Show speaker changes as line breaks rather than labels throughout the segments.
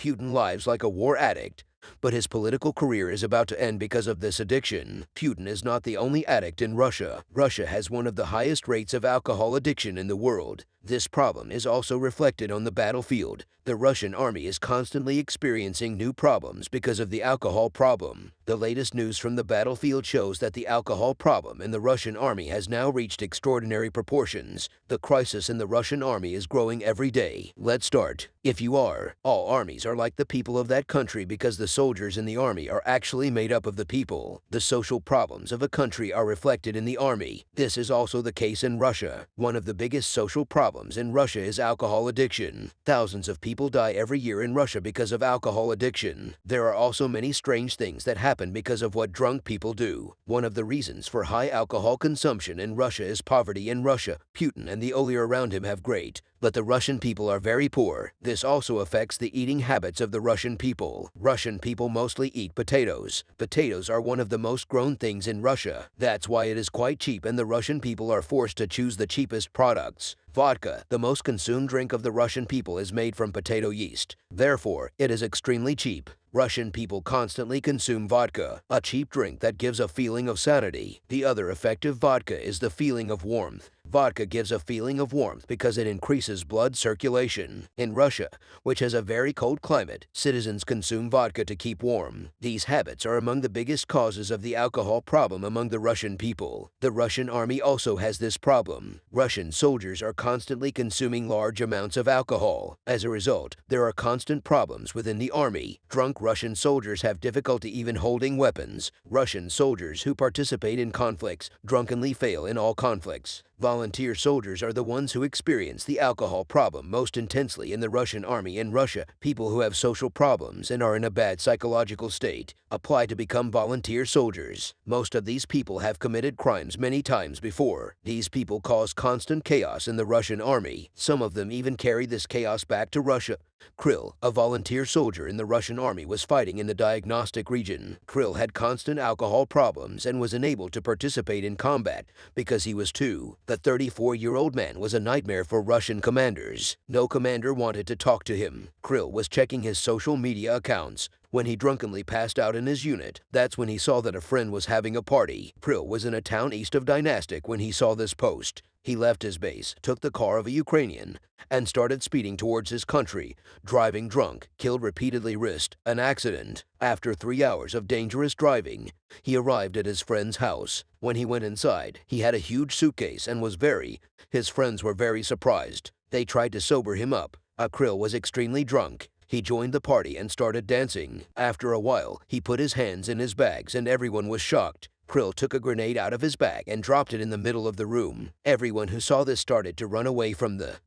Putin lives like a war addict, but his political career is about to end because of this addiction. Putin is not the only addict in Russia. Russia has one of the highest rates of alcohol addiction in the world. This problem is also reflected on the battlefield. The Russian army is constantly experiencing new problems because of the alcohol problem. The latest news from the battlefield shows that the alcohol problem in the Russian army has now reached extraordinary proportions. The crisis in the Russian army is growing every day. Let's start. If you are, all armies are like the people of that country because the soldiers in the army are actually made up of the people. The social problems of a country are reflected in the army. This is also the case in Russia. One of the biggest social problems in Russia is alcohol addiction. Thousands of people die every year in Russia because of alcohol addiction. There are also many strange things that happen because of what drunk people do. One of the reasons for high alcohol consumption in Russia is poverty in Russia. Putin and the elite around him have great, but the Russian people are very poor. This also affects the eating habits of the Russian people. Russian people mostly eat potatoes. Potatoes are one of the most grown things in Russia. That's why it is quite cheap and the Russian people are forced to choose the cheapest products. Vodka, the most consumed drink of the Russian people, is made from potato yeast. Therefore, it is extremely cheap. Russian people constantly consume vodka, a cheap drink that gives a feeling of sanity. The other effective vodka is the feeling of warmth. Vodka gives a feeling of warmth because it increases blood circulation. In Russia, which has a very cold climate, citizens consume vodka to keep warm. These habits are among the biggest causes of the alcohol problem among the Russian people. The Russian army also has this problem. Russian soldiers are constantly consuming large amounts of alcohol. As a result, there are constant problems within the army. Drunk Russian soldiers have difficulty even holding weapons. Russian soldiers who participate in conflicts drunkenly fail in all conflicts. Volunteer soldiers are the ones who experience the alcohol problem most intensely in the Russian army. In Russia, people who have social problems and are in a bad psychological state apply to become volunteer soldiers. Most of these people have committed crimes many times before. These people cause constant chaos in the Russian army. Some of them even carry this chaos back to Russia. Kryl, a volunteer soldier in the Russian army, was fighting in the diagnostic region. Kryl had constant alcohol problems and was unable to participate in combat because he was too. The 34-year-old man was a nightmare for Russian commanders. No commander wanted to talk to him. Kryl was checking his social media accounts when he drunkenly passed out in his unit. That's when he saw that a friend was having a party. Kryl was in a town east of Dynastic when he saw this post. He left his base, took the car of a Ukrainian, and started speeding towards his country. Driving drunk, killed repeatedly, risked an accident. After 3 hours of dangerous driving, he arrived at his friend's house. When he went inside, he had a huge suitcase and his friends were very surprised. They tried to sober him up. Kryl was extremely drunk. He joined the party and started dancing. After a while, he put his hands in his bags and everyone was shocked. Kryl took a grenade out of his bag and dropped it in the middle of the room. Everyone who saw this started to run away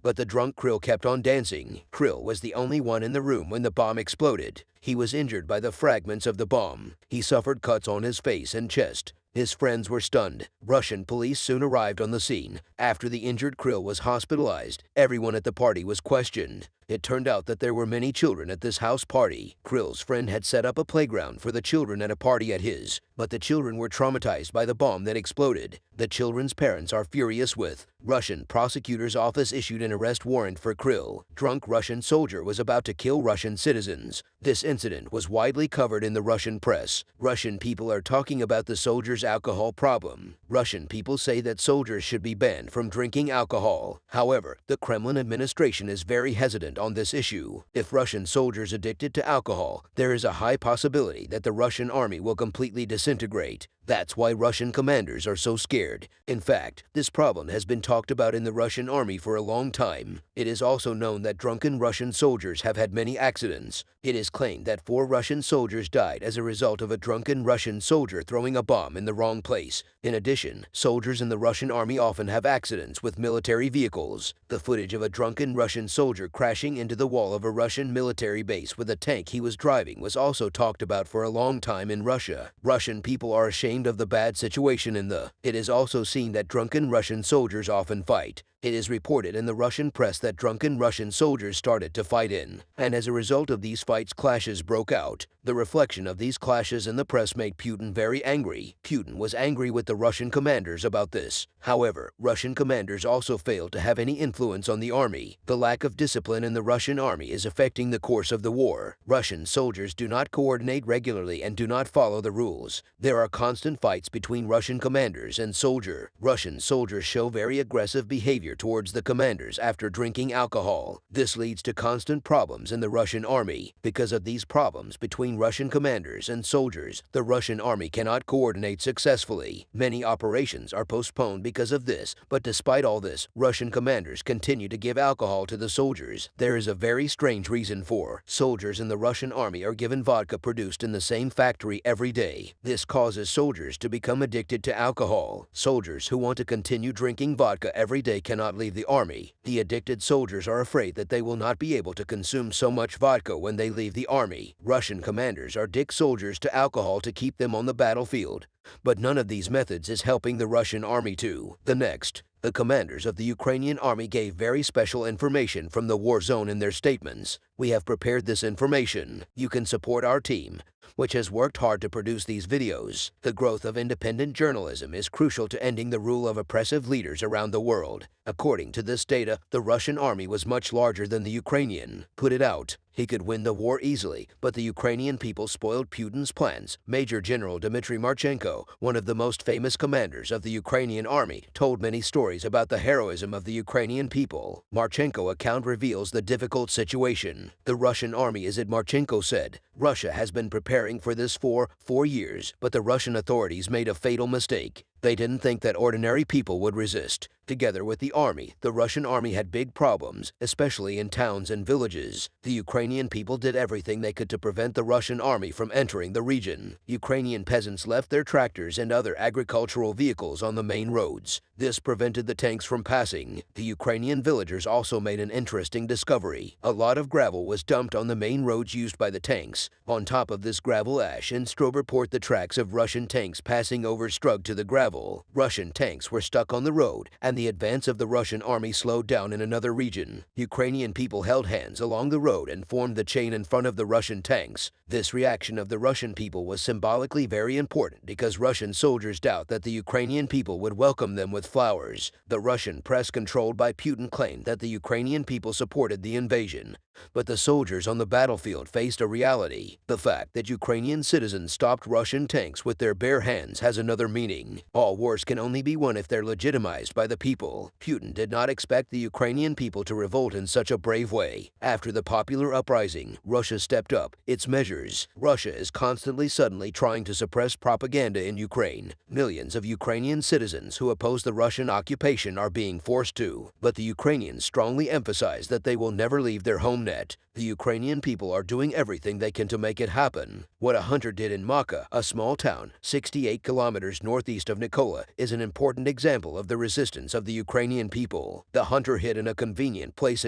but the drunk Kryl kept on dancing. Kryl was the only one in the room when the bomb exploded. He was injured by the fragments of the bomb. He suffered cuts on his face and chest. His friends were stunned. Russian police soon arrived on the scene. After the injured Kryl was hospitalized, everyone at the party was questioned. It turned out that there were many children at this house party. Kryl's friend had set up a playground for the children at a party at his, but the children were traumatized by the bomb that exploded. The children's parents are furious with. Russian prosecutor's office issued an arrest warrant for Kryl. Drunk Russian soldier was about to kill Russian citizens. This incident was widely covered in the Russian press. Russian people are talking about the soldiers' alcohol problem. Russian people say that soldiers should be banned from drinking alcohol. However, the Kremlin administration is very hesitant on this issue. If Russian soldiers addicted to alcohol, there is a high possibility that the Russian army will completely disintegrate. That's why Russian commanders are so scared. In fact, this problem has been talked about in the Russian army for a long time. It is also known that drunken Russian soldiers have had many accidents. It is claimed that 4 Russian soldiers died as a result of a drunken Russian soldier throwing a bomb in the wrong place. In addition, soldiers in the Russian army often have accidents with military vehicles. The footage of a drunken Russian soldier crashing into the wall of a Russian military base with a tank he was driving was also talked about for a long time in Russia. Russian people are ashamed of the bad situation It is also seen that drunken Russian soldiers often fight. It is reported in the Russian press that drunken Russian soldiers started to fight in, and as a result of these fights, clashes broke out. The reflection of these clashes in the press made Putin very angry. Putin was angry with the Russian commanders about this. However, Russian commanders also failed to have any influence on the army. The lack of discipline in the Russian army is affecting the course of the war. Russian soldiers do not coordinate regularly and do not follow the rules. There are constant fights between Russian commanders and soldiers. Russian soldiers show very aggressive behavior towards the commanders after drinking alcohol. This leads to constant problems in the Russian army. Because of these problems between Russian commanders and soldiers, the Russian army cannot coordinate successfully. Many operations are postponed because of this, but despite all this, Russian commanders continue to give alcohol to the soldiers. There is a very strange reason for. Soldiers in the Russian army are given vodka produced in the same factory every day. This causes soldiers to become addicted to alcohol. Soldiers who want to continue drinking vodka every day cannot leave the army. The addicted soldiers are afraid that they will not be able to consume so much vodka when they leave the army. Russian commanders are addict soldiers to alcohol to keep them on the battlefield. But none of these methods is helping the Russian army too. The commanders of the Ukrainian army gave very special information from the war zone in their statements. We have prepared this information. You can support our team, which has worked hard to produce these videos. The growth of independent journalism is crucial to ending the rule of oppressive leaders around the world. According to this data, the Russian army was much larger than the Ukrainian. Put it out. He could win the war easily, but the Ukrainian people spoiled Putin's plans. Major General Dmitry Marchenko, one of the most famous commanders of the Ukrainian army, told many stories about the heroism of the Ukrainian people. Marchenko account reveals the difficult situation. The Russian army, as Marchenko said, Russia has been preparing for this for 4 years, but the Russian authorities made a fatal mistake. They didn't think that ordinary people would resist. Together with the army, the Russian army had big problems, especially in towns and villages. The Ukrainian people did everything they could to prevent the Russian army from entering the region. Ukrainian peasants left their tractors and other agricultural vehicles on the main roads. This prevented the tanks from passing. The Ukrainian villagers also made an interesting discovery. A lot of gravel was dumped on the main roads used by the tanks. On top of this gravel, ash and straw report the tracks of Russian tanks passing over struck to the gravel. Russian tanks were stuck on the road, and the advance of the Russian army slowed down in another region. Ukrainian people held hands along the road and formed the chain in front of the Russian tanks. This reaction of the Russian people was symbolically very important because Russian soldiers doubt that the Ukrainian people would welcome them with flowers. The Russian press controlled by Putin claimed that the Ukrainian people supported the invasion, but the soldiers on the battlefield faced a reality. The fact that Ukrainian citizens stopped Russian tanks with their bare hands has another meaning. All wars can only be won if they're legitimized by the people. Putin did not expect the Ukrainian people to revolt in such a brave way. After the popular uprising, Russia stepped up its measures. Russia is constantly suddenly trying to suppress propaganda in Ukraine. Millions of Ukrainian citizens who oppose the Russian occupation are being forced to, but the Ukrainians strongly emphasize that they will never leave their home net. The Ukrainian people are doing everything they can to make it happen. What a hunter did in Maka, a small town 68 kilometers northeast of Nikola, is an important example of the resistance of the Ukrainian people. The hunter hid in a convenient place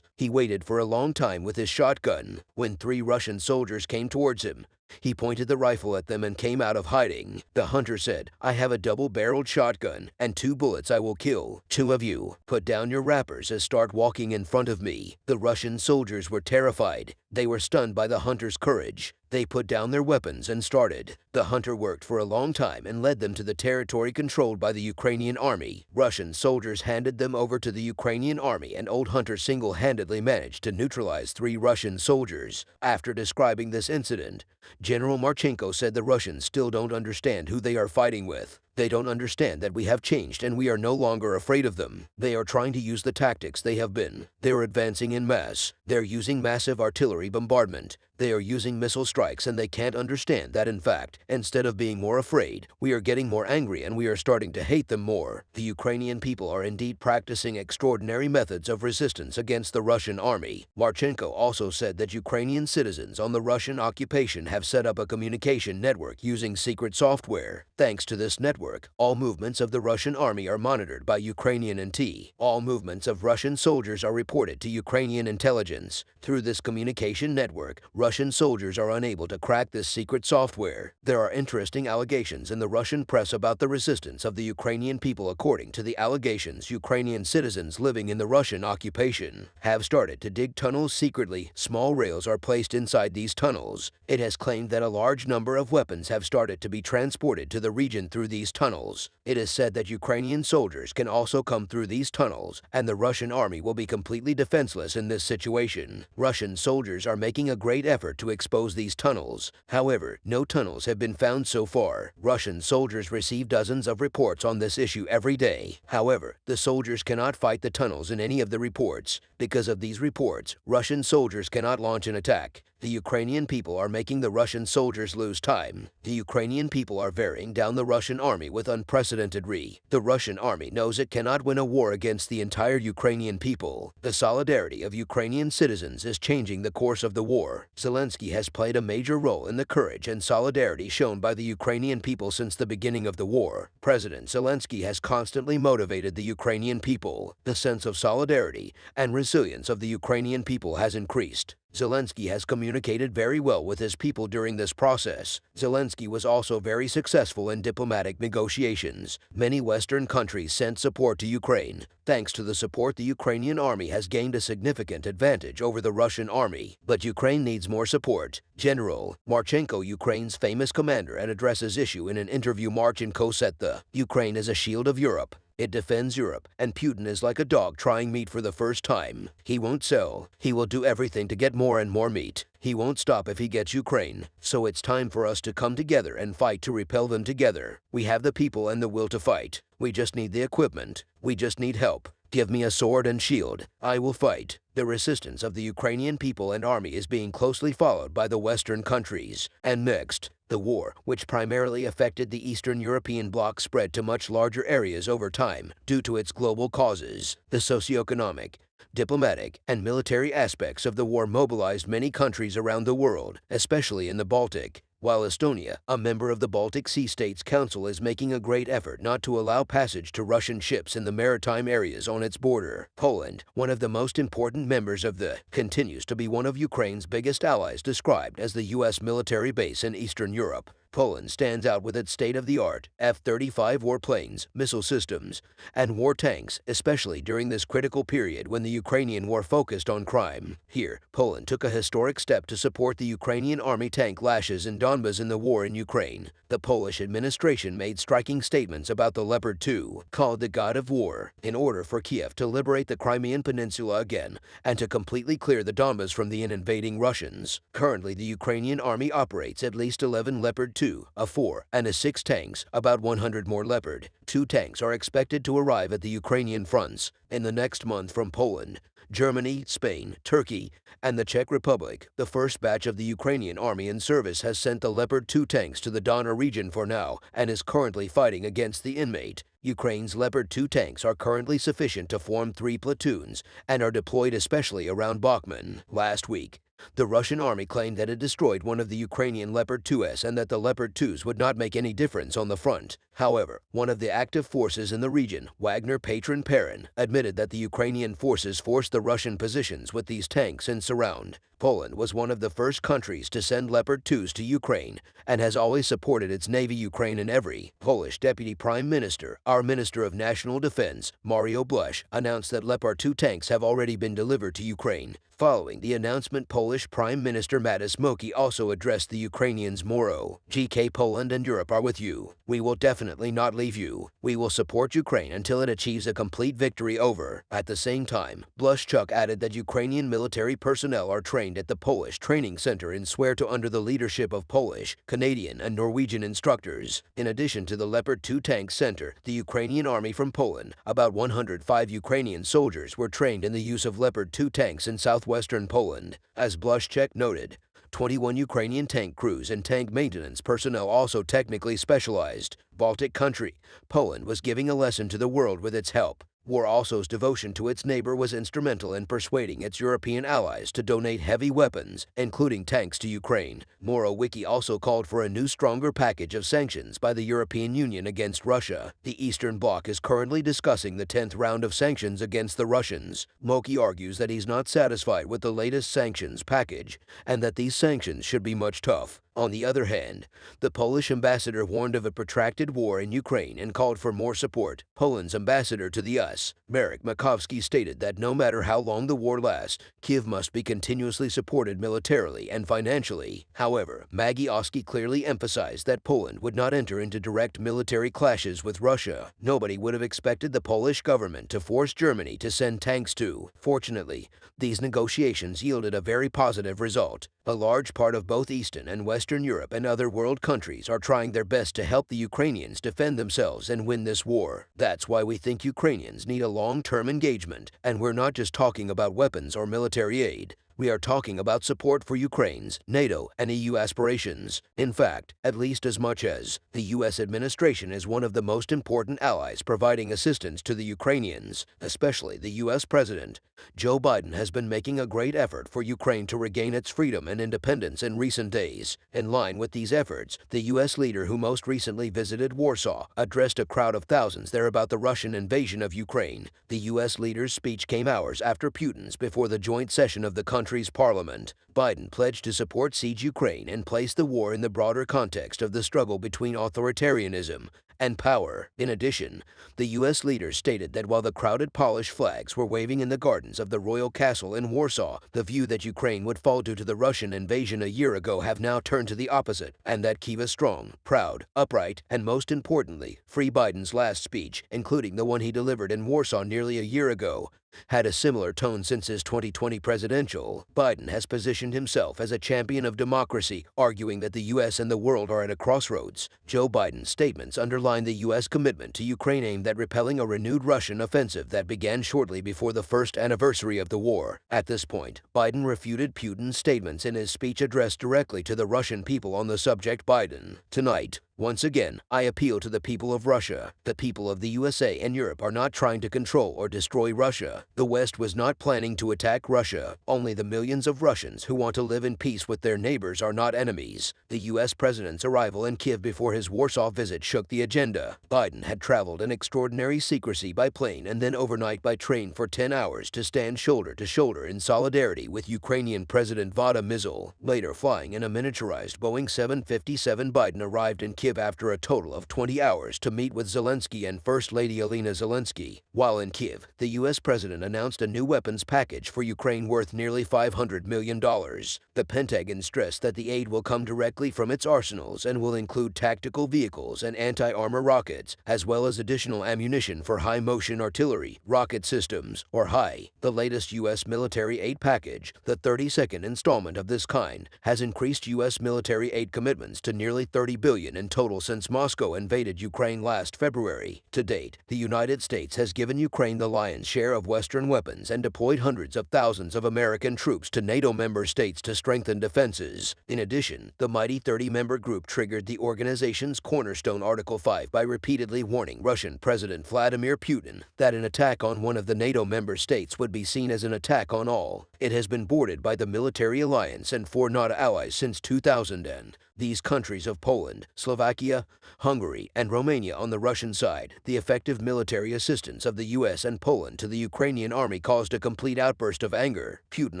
he waited for a long time with his shotgun. When 3 Russian soldiers came towards him, he pointed the rifle at them and came out of hiding. The hunter said, "I have a double-barreled shotgun, and 2 bullets I will kill 2 of you. Put down your wrappers and start walking in front of me." The Russian soldiers were terrified. They were stunned by the hunter's courage. They put down their weapons and started. The hunter worked for a long time and led them to the territory controlled by the Ukrainian army. Russian soldiers handed them over to the Ukrainian army, and old hunter single-handedly managed to neutralize 3 Russian soldiers. After describing this incident, General Marchenko said the Russians still don't understand who they are fighting with. They don't understand that we have changed and we are no longer afraid of them. They are trying to use the tactics they have been. They are advancing in mass. They're using massive artillery bombardment. They are using missile strikes, and they can't understand that, in fact, instead of being more afraid, we are getting more angry and we are starting to hate them more. The Ukrainian people are indeed practicing extraordinary methods of resistance against the Russian army. Marchenko also said that Ukrainian citizens on the Russian occupation have set up a communication network using secret software. Thanks to this network, all movements of the Russian army are monitored by Ukrainian NT. All movements of Russian soldiers are reported to Ukrainian intelligence. Through this communication network, Russian soldiers are unable to crack this secret software. There are interesting allegations in the Russian press about the resistance of the Ukrainian people. According to the allegations, Ukrainian citizens living in the Russian occupation have started to dig tunnels secretly. Small rails are placed inside these tunnels. It has claimed that a large number of weapons have started to be transported to the region through these tunnels. It is said that Ukrainian soldiers can also come through these tunnels, and the Russian army will be completely defenseless in this situation. Russian soldiers are making a great effort to expose these tunnels. However, no tunnels have been found so far. Russian soldiers receive dozens of reports on this issue every day. However, the soldiers cannot fight the tunnels in any of the reports. Because of these reports, Russian soldiers cannot launch an attack. The Ukrainian people are making the Russian soldiers lose time. The Ukrainian people are wearing down the Russian army with unprecedented re. The Russian army knows it cannot win a war against the entire Ukrainian people. The solidarity of Ukrainian citizens is changing the course of the war. Zelensky has played a major role in the courage and solidarity shown by the Ukrainian people since the beginning of the war. President Zelensky has constantly motivated the Ukrainian people. The sense of solidarity and resilience of the Ukrainian people has increased. Zelensky has communicated very well with his people during this process. Zelensky was also very successful in diplomatic negotiations. Many Western countries sent support to Ukraine. Thanks to the support, the Ukrainian army has gained a significant advantage over the Russian army. But Ukraine needs more support. General Marchenko, Ukraine's famous commander, and addresses issue in an interview. Marchenko said the Ukraine is a shield of Europe. It defends Europe, and Putin is like a dog trying meat for the first time. He won't sell. He will do everything to get more and more meat. He won't stop if he gets Ukraine. So it's time for us to come together and fight to repel them together. We have the people and the will to fight. We just need the equipment. We just need help. Give me a sword and shield. I will fight. The resistance of the Ukrainian people and army is being closely followed by the Western countries. And next, the war, which primarily affected the Eastern European bloc, spread to much larger areas over time due to its global causes. The socioeconomic, diplomatic, and military aspects of the war mobilized many countries around the world, especially in the Baltic. While Estonia, a member of the Baltic Sea States Council, is making a great effort not to allow passage to Russian ships in the maritime areas on its border. Poland, one of the most important members of the, continues to be one of Ukraine's biggest allies, described as the U.S. military base in Eastern Europe. Poland stands out with its state-of-the-art F-35 warplanes, missile systems, and war tanks, especially during this critical period when the Ukrainian war focused on crime. Here, Poland took a historic step to support the Ukrainian army tank lashes in Donbas in the war in Ukraine. The Polish administration made striking statements about the Leopard 2, called the God of War, in order for Kiev to liberate the Crimean Peninsula again and to completely clear the Donbas from the invading Russians. Currently, the Ukrainian army operates at least 11 Leopard 2, a 4, and a 6 tanks. About 100 more Leopard 2 tanks are expected to arrive at the Ukrainian fronts in the next month from Poland, Germany, Spain, Turkey, and the Czech Republic. The first batch of the Ukrainian army in service has sent the Leopard 2 tanks to the Donner region for now and is currently fighting against the inmate. Ukraine's Leopard 2 tanks are currently sufficient to form 3 platoons and are deployed especially around Bakhmut. Last week, the Russian army claimed that it destroyed one of the Ukrainian Leopard 2s and that the Leopard 2s would not make any difference on the front. However, one of the active forces in the region, Wagner Patron Perrin, admitted that the Ukrainian forces forced the Russian positions with these tanks in surround. Poland was one of the first countries to send Leopard 2s to Ukraine and has always supported its navy. Ukraine in every. Polish Deputy Prime Minister, our Minister of National Defense, Mario Blush, announced that Leopard 2 tanks have already been delivered to Ukraine. Following the announcement, Polish Prime Minister Mateusz Moki also addressed the Ukrainians. Moro, GK, Poland and Europe are with you. We will definitely not leave you. We will support Ukraine until it achieves a complete victory. Over. At the same time, Blushchuk added that Ukrainian military personnel are trained at the Polish Training Center in Swerto under the leadership of Polish, Canadian, and Norwegian instructors. In addition to the Leopard 2 tank center, the Ukrainian army from Poland, about 105 Ukrainian soldiers were trained in the use of Leopard 2 tanks in southwestern Poland. As Blushchuk noted, 21 Ukrainian tank crews and tank maintenance personnel also technically specialized. Baltic country, Poland was giving a lesson to the world with its help. Warsaw's devotion to its neighbor was instrumental in persuading its European allies to donate heavy weapons, including tanks, to Ukraine. Morawicki also called for a new, stronger package of sanctions by the European Union against Russia. The Eastern Bloc is currently discussing the 10th round of sanctions against the Russians. Moki argues that he's not satisfied with the latest sanctions package and that these sanctions should be much tough. On the other hand, the Polish ambassador warned of a protracted war in Ukraine and called for more support. Poland's ambassador to the U.S., Marek Makowski, stated that no matter how long the war lasts, Kyiv must be continuously supported militarily and financially. However, Magioski clearly emphasized that Poland would not enter into direct military clashes with Russia. Nobody would have expected the Polish government to force Germany to send tanks to. Fortunately, these negotiations yielded a very positive result. A large part of both Eastern and Western Europe and other world countries are trying their best to help the Ukrainians defend themselves and win this war. That's why we think Ukrainians need a long-term engagement, and we're not just talking about weapons or military aid. We are talking about support for Ukraine's NATO and EU aspirations. In fact, at least as much as the U.S. administration is one of the most important allies providing assistance to the Ukrainians, especially the U.S. President Joe Biden has been making a great effort for Ukraine to regain its freedom and independence in recent days. In line with these efforts, the U.S. leader who most recently visited Warsaw addressed a crowd of thousands there about the Russian invasion of Ukraine. The U.S. leader's speech came hours after Putin's before the joint session of the country's parliament. Biden pledged to support Siege Ukraine and place the war in the broader context of the struggle between authoritarianism and power. In addition, the U.S. leader stated that while the crowded Polish flags were waving in the gardens of the royal castle in Warsaw, the view that Ukraine would fall due to the Russian invasion a year ago have now turned to the opposite, and that Kyiv is strong, proud, upright, and most importantly, free. Biden's last speech, including the one he delivered in Warsaw nearly a year ago, had a similar tone. Since his 2020 presidential. Biden has positioned himself as a champion of democracy, arguing that the U.S. and the world are at a crossroads. Joe Biden's statements underline the U.S. commitment to Ukraine aimed at repelling a renewed Russian offensive that began shortly before the first anniversary of the war. At this point, Biden refuted Putin's statements in his speech addressed directly to the Russian people on the subject. Biden: "Tonight, once again, I appeal to the people of Russia. The people of the USA and Europe are not trying to control or destroy Russia. The West was not planning to attack Russia. Only the millions of Russians who want to live in peace with their neighbors are not enemies." The U.S. president's arrival in Kyiv before his Warsaw visit shook the agenda. Biden had traveled in extraordinary secrecy by plane and then overnight by train for 10 hours to stand shoulder to shoulder in solidarity with Ukrainian President Volodymyr. Later flying in a miniaturized Boeing 757, Biden arrived in Kyiv after a total of 20 hours to meet with Zelensky and First Lady Olena Zelensky. While in Kyiv, the U.S. president announced a new weapons package for Ukraine worth nearly $500 million. The Pentagon stressed that the aid will come directly from its arsenals and will include tactical vehicles and anti-armor rockets, as well as additional ammunition for high-motion artillery, rocket systems, or HI. The latest U.S. military aid package, the 32nd installment of this kind, has increased U.S. military aid commitments to nearly $30 billion in total since Moscow invaded Ukraine last February. To date, the United States has given Ukraine the lion's share of Western weapons and deployed hundreds of thousands of American troops to NATO member states to strengthen defenses. In addition, the mighty 30-member group triggered the organization's cornerstone Article 5 by repeatedly warning Russian President Vladimir Putin that an attack on one of the NATO member states would be seen as an attack on all. It has been boarded by the military alliance and 4 NATO allies since 2000. These countries of Poland, Slovakia, Hungary, and Romania on the Russian side. The effective military assistance of the U.S. and Poland to the Ukrainian army caused a complete outburst of anger. Putin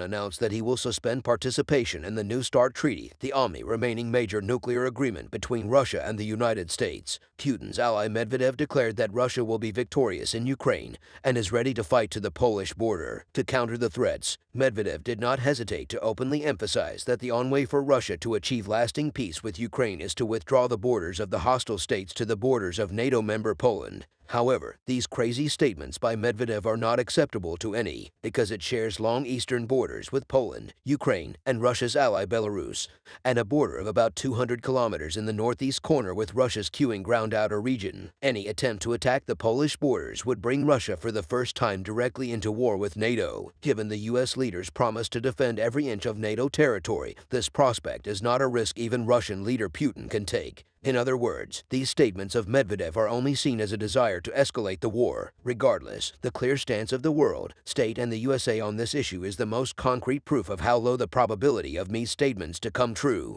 announced that he will suspend participation in the New START treaty, the only remaining major nuclear agreement between Russia and the United States. Putin's ally Medvedev declared that Russia will be victorious in Ukraine and is ready to fight to the Polish border. To counter the threats, Medvedev did not hesitate to openly emphasize that the only way for Russia to achieve lasting peace with Ukraine is to withdraw the borders of the hostile states to the borders of NATO member Poland. However, these crazy statements by Medvedev are not acceptable to any, because it shares long eastern borders with Poland, Ukraine, and Russia's ally Belarus, and a border of about 200 kilometers in the northeast corner with Russia's queuing ground outer region. Any attempt to attack the Polish borders would bring Russia for the first time directly into war with NATO. Given the U.S. leader's promise to defend every inch of NATO territory, this prospect is not a risk even Russian leader Putin can take. In other words, these statements of Medvedev are only seen as a desire to escalate the war. Regardless, the clear stance of the world, state, and the USA on this issue is the most concrete proof of how low the probability of Mi's statements to come true.